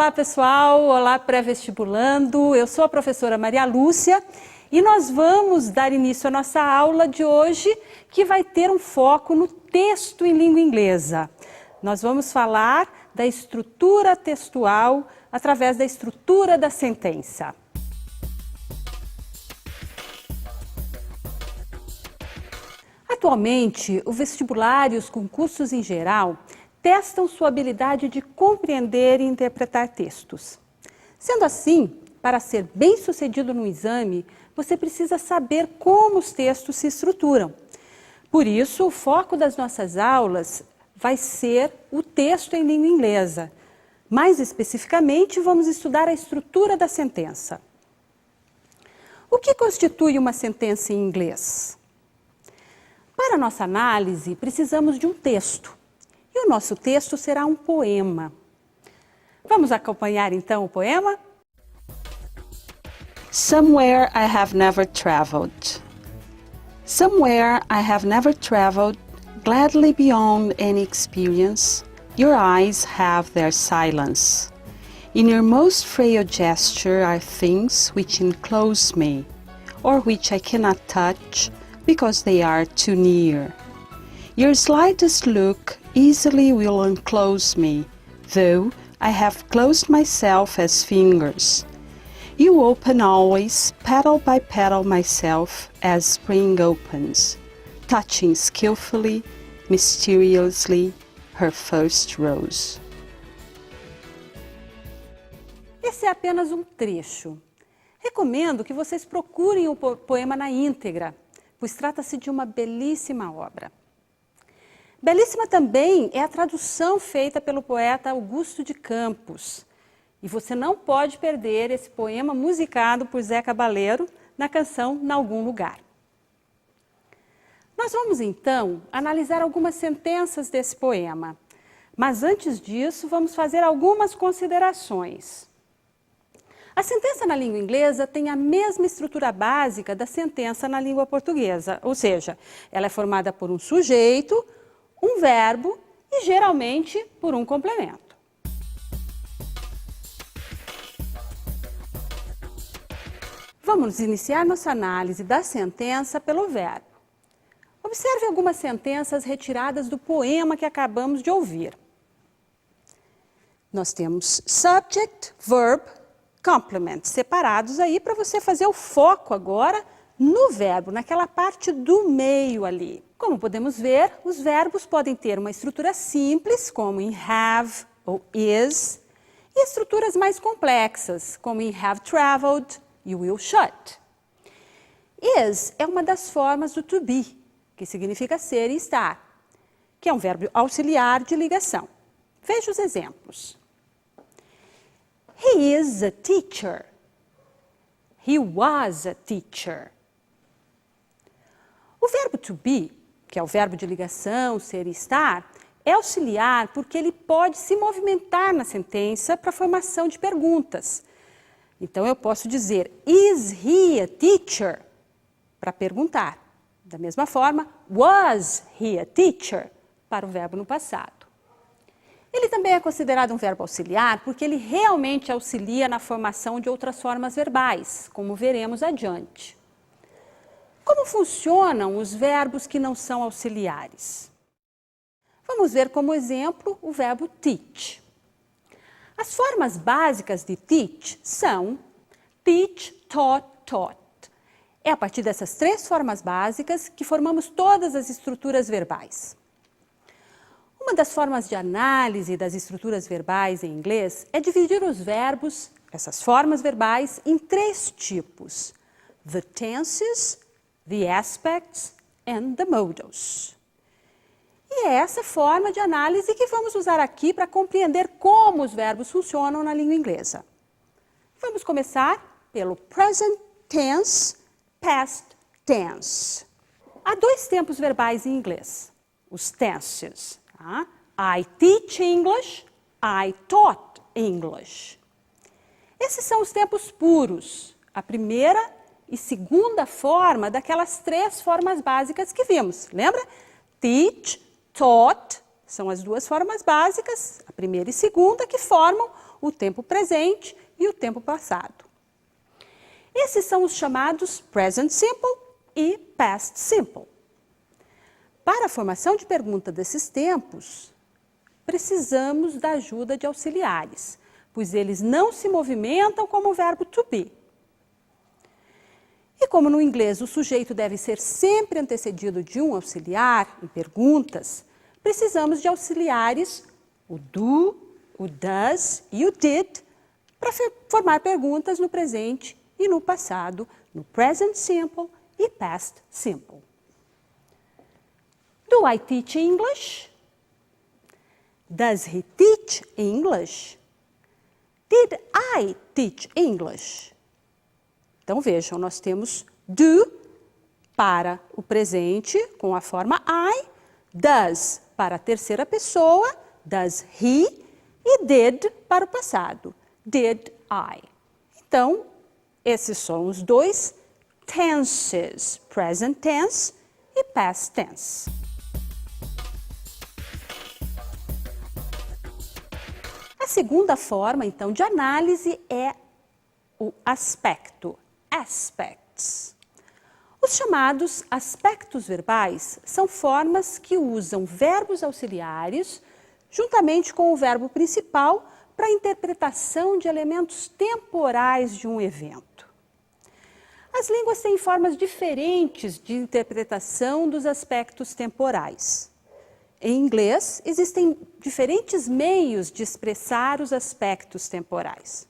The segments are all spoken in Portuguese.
Olá pessoal, olá pré-vestibulando, eu sou a professora Maria Lúcia e nós vamos dar início à nossa aula de hoje, que vai ter um foco no texto em língua inglesa. Nós vamos falar da estrutura textual através da estrutura da sentença. Atualmente, o vestibular e os concursos em geral testam sua habilidade de compreender e interpretar textos. Sendo assim, para ser bem-sucedido no exame, você precisa saber como os textos se estruturam. Por isso, o foco das nossas aulas vai ser o texto em língua inglesa. Mais especificamente, vamos estudar a estrutura da sentença. O que constitui uma sentença em inglês? Para nossa análise, precisamos de um texto. E o nosso texto será um poema. Vamos acompanhar então o poema? Somewhere I have never traveled. Somewhere I have never traveled, gladly beyond any experience, your eyes have their silence. In your most frail gesture are things which enclose me, or which I cannot touch because they are too near. Your slightest look easily will enclose me, though I have closed myself as fingers. You open always, petal by petal myself, as spring opens, touching skillfully, mysteriously, her first rose. Esse é apenas um trecho. Recomendo que vocês procurem o poema na íntegra, pois trata-se de uma belíssima obra. Belíssima também é a tradução feita pelo poeta Augusto de Campos. E você não pode perder esse poema musicado por Zé Cabaleiro na canção Nalgum Lugar. Nós vamos então analisar algumas sentenças desse poema. Mas antes disso, vamos fazer algumas considerações. A sentença na língua inglesa tem a mesma estrutura básica da sentença na língua portuguesa, ou seja, ela é formada por um sujeito, um verbo e, geralmente, por um complemento. Vamos iniciar nossa análise da sentença pelo verbo. Observe algumas sentenças retiradas do poema que acabamos de ouvir. Nós temos subject, verb, complement, separados aí para você fazer o foco agora no verbo, naquela parte do meio ali. Como podemos ver, os verbos podem ter uma estrutura simples, como em have ou is, e estruturas mais complexas, como em have traveled e will should. Is é uma das formas do to be, que significa ser e estar, que é um verbo auxiliar de ligação. Veja os exemplos. He is a teacher. He was a teacher. O verbo to be, que é o verbo de ligação, ser e estar, é auxiliar porque ele pode se movimentar na sentença para a formação de perguntas. Então, eu posso dizer, is he a teacher? Para perguntar. Da mesma forma, was he a teacher? Para o verbo no passado. Ele também é considerado um verbo auxiliar porque ele realmente auxilia na formação de outras formas verbais, como veremos adiante. Como funcionam os verbos que não são auxiliares? Vamos ver como exemplo o verbo teach. As formas básicas de teach são teach, taught, taught. É a partir dessas três formas básicas que formamos todas as estruturas verbais. Uma das formas de análise das estruturas verbais em inglês é dividir os verbos, essas formas verbais, em três tipos: the tenses, the aspects and the modals. E é essa forma de análise que vamos usar aqui para compreender como os verbos funcionam na língua inglesa. Vamos começar pelo present tense, past tense. Há dois tempos verbais em inglês, os tenses. Tá? I teach English, I taught English. Esses são os tempos puros, a primeira e segunda forma daquelas três formas básicas que vimos. Lembra? Teach, taught, são as duas formas básicas, a primeira e segunda, que formam o tempo presente e o tempo passado. Esses são os chamados present simple e past simple. Para a formação de pergunta desses tempos, precisamos da ajuda de auxiliares, pois eles não se movimentam como o verbo to be. E como no inglês o sujeito deve ser sempre antecedido de um auxiliar em perguntas, precisamos de auxiliares, o do, o does e o did, para formar perguntas no presente e no passado, no present simple e past simple. Do I teach English? Does he teach English? Did I teach English? Então vejam, nós temos do para o presente com a forma I, does para a terceira pessoa, does he, e did para o passado, did I. Então, esses são os dois tenses, present tense e past tense. A segunda forma, então, de análise é o aspecto, aspects. Os chamados aspectos verbais são formas que usam verbos auxiliares juntamente com o verbo principal para a interpretação de elementos temporais de um evento. As línguas têm formas diferentes de interpretação dos aspectos temporais. Em inglês, existem diferentes meios de expressar os aspectos temporais.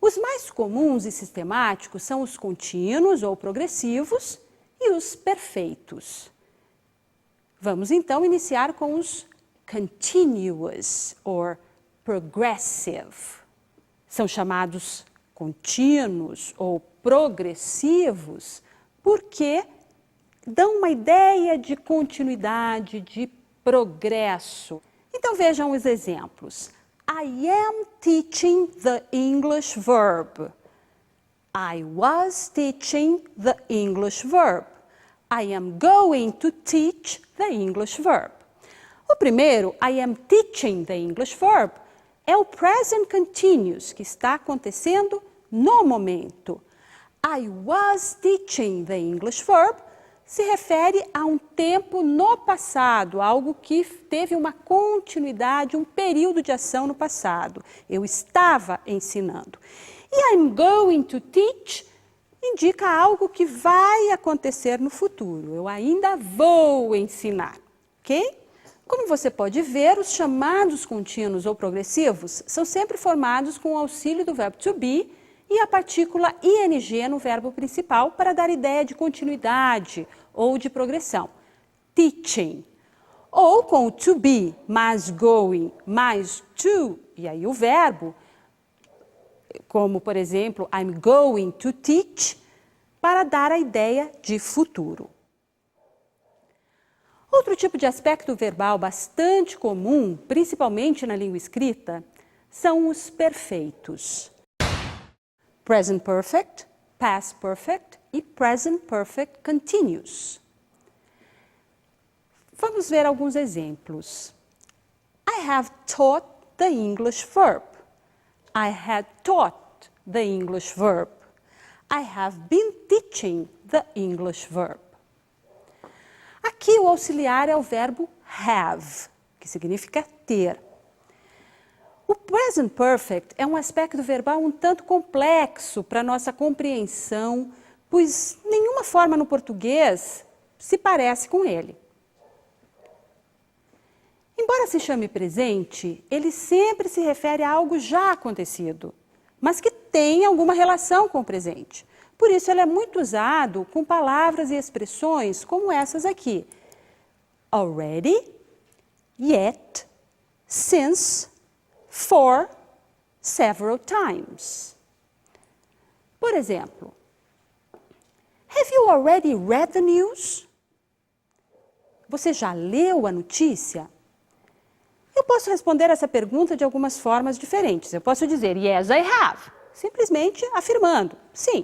Os mais comuns e sistemáticos são os contínuos ou progressivos e os perfeitos. Vamos então iniciar com os continuous or progressive. São chamados contínuos ou progressivos porque dão uma ideia de continuidade, de progresso. Então vejam os exemplos. I am teaching the English verb. I was teaching the English verb. I am going to teach the English verb. O primeiro, I am teaching the English verb, é o present continuous, que está acontecendo no momento. I was teaching the English verb se refere a um tempo no passado, algo que teve uma continuidade, um período de ação no passado. Eu estava ensinando. E I'm going to teach indica algo que vai acontecer no futuro. Eu ainda vou ensinar, ok? Como você pode ver, os chamados contínuos ou progressivos são sempre formados com o auxílio do verbo to be e a partícula ing no verbo principal para dar ideia de continuidade ou de progressão. Teaching. Ou com o to be, mais going, mais to, e aí o verbo, como por exemplo, I'm going to teach, para dar a ideia de futuro. Outro tipo de aspecto verbal bastante comum, principalmente na língua escrita, são os perfeitos. Present perfect, past perfect e present perfect continuous. Vamos ver alguns exemplos. I have taught the English verb. I had taught the English verb. I have been teaching the English verb. Aqui o auxiliar é o verbo have, que significa ter. O present perfect é um aspecto verbal um tanto complexo para nossa compreensão, pois nenhuma forma no português se parece com ele. Embora se chame presente, ele sempre se refere a algo já acontecido, mas que tem alguma relação com o presente. Por isso, ele é muito usado com palavras e expressões como essas aqui. Already, yet, since, for, several times. Por exemplo, have you already read the news? Você já leu a notícia? Eu posso responder essa pergunta de algumas formas diferentes. Eu posso dizer, yes, I have, simplesmente afirmando, sim,